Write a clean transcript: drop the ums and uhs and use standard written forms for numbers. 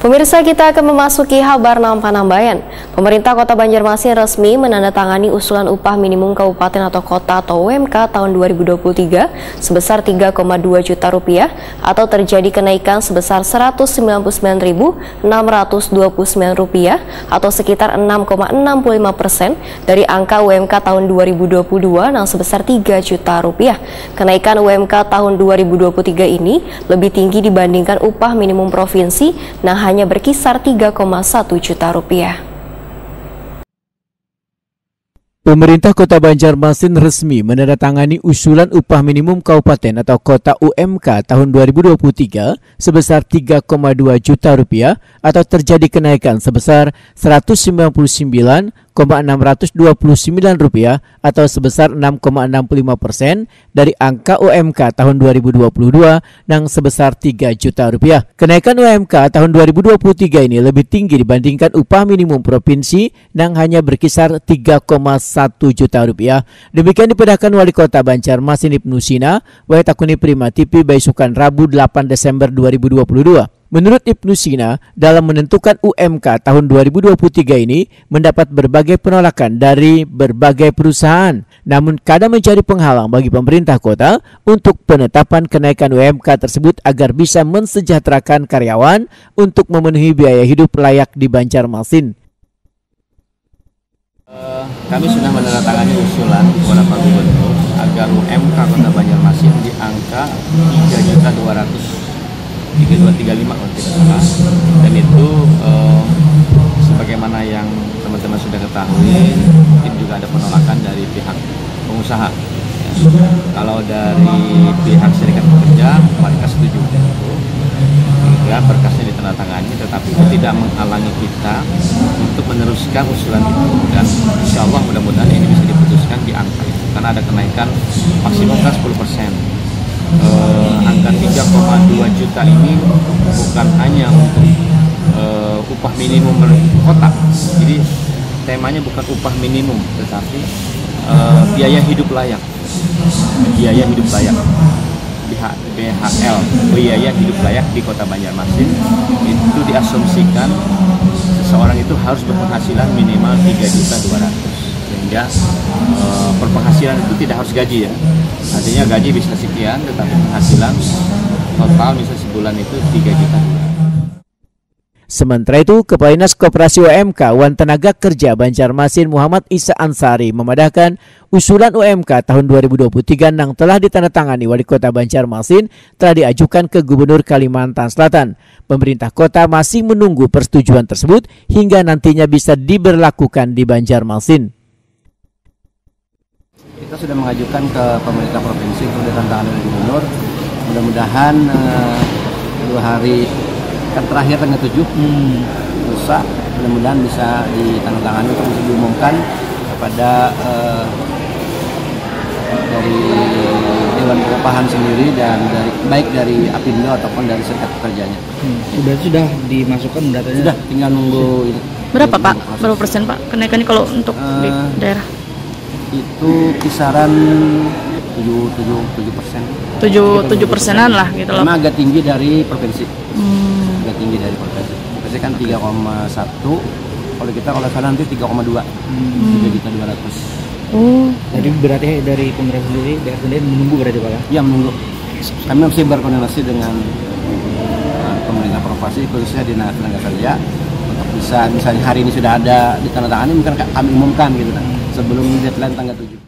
Pemirsa, kita akan memasuki kabar Panambayan. Pemerintah Kota Banjarmasin resmi menandatangani usulan upah minimum kabupaten atau kota atau UMK tahun 2023 sebesar 3,2 juta rupiah atau terjadi kenaikan sebesar 199.629 rupiah atau sekitar 6,65% dari angka UMK tahun 2022 yang sebesar 3 juta rupiah. Kenaikan UMK tahun 2023 ini lebih tinggi dibandingkan upah minimum provinsi hanya berkisar 3,1 juta rupiah. Pemerintah Kota Banjarmasin resmi menandatangani usulan upah minimum kabupaten atau kota UMK tahun 2023 sebesar 3,2 juta rupiah atau terjadi kenaikan sebesar 199,629 rupiah atau sebesar 6,65% dari angka UMK tahun 2022 yang sebesar 3 juta rupiah. Kenaikan UMK tahun 2023 ini lebih tinggi dibandingkan upah minimum provinsi yang hanya berkisar 3,1 juta rupiah. Demikian dipedahkan Wali Kota Banjarmasin Ibnu Sina, Waitakuni Prima TV Baisukan Rabu 8 Desember 2022. Menurut Ibnu Sina, dalam menentukan UMK tahun 2023 ini mendapat berbagai penolakan dari berbagai perusahaan, namun kadang menjadi penghalang bagi pemerintah kota untuk penetapan kenaikan UMK tersebut agar bisa mensejahterakan karyawan untuk memenuhi biaya hidup layak di Banjarmasin. Kami sudah menandatangani usulan kepada Pak Gubernur agar UMK Kota Banjarmasin di angka 3.235 kalau tidak salah, dan itu sebagaimana yang teman-teman sudah ketahui, mungkin juga ada penolakan dari pihak pengusaha. Kalau dari pihak serikat pekerja mereka setuju, hingga berkasnya ditandatangani, tetapi itu tidak menghalangi kita untuk meneruskan usulan itu, dan insya Allah mudah-mudahan ini bisa diputuskan di angka itu karena ada kenaikan maksimum kan 10%. Angka 3,2 juta ini bukan hanya untuk upah minimum kota, jadi temanya bukan upah minimum tetapi biaya hidup layak, BHL, biaya hidup layak di Kota Banjarmasin. Itu diasumsikan seseorang itu harus berpenghasilan minimal 3.200.000, sehingga perpenghasilan itu tidak harus gaji ya. Artinya gaji bisa sekian, tetapi penghasilan total bisa sebulan itu 3 juta. Sementara itu, Kepala Dinas Koperasi UMK Wan Tenaga Kerja Banjarmasin Muhammad Isa Ansari memadahkan usulan UMK tahun 2023 yang telah ditandatangani Wali Kota Banjarmasin telah diajukan ke Gubernur Kalimantan Selatan. Pemerintah kota masih menunggu persetujuan tersebut hingga nantinya bisa diberlakukan di Banjarmasin. Kita sudah mengajukan ke pemerintah provinsi untuk ditandatangani oleh Gubernur. Mudah-mudahan 2 hari kan terakhir tanggal 7 lusa, mudah-mudahan bisa ditandatangani untuk bisa diumumkan kepada dari Dewan Pengupahan sendiri dan baik dari Apindo ataupun dari serikat pekerjanya. Sudah dimasukkan datanya? Sudah, tinggal nunggu ini. Berapa Pak? Berapa persen Pak kenaikannya kalau untuk di daerah? Itu kisaran 7%. 7%-an lah gitu loh. Memang agak tinggi dari provinsi. Agak tinggi dari provinsi. Provinsi kan 3,1. Kalau kita salah nanti 3,2. 3.200.000. Oh. Jadi berarti dari pemerintah sendiri, daerah sendiri menunggu berarti Pak ya? Iya, menunggu. Kami masih berkoordinasi dengan pemerintah provinsi, khususnya Dinas Tenaga Kerja, untuk bisa misalnya hari ini sudah ada ditandatangani, mungkin kami umumkan gitu kan, sebelum deadline tanggal 7.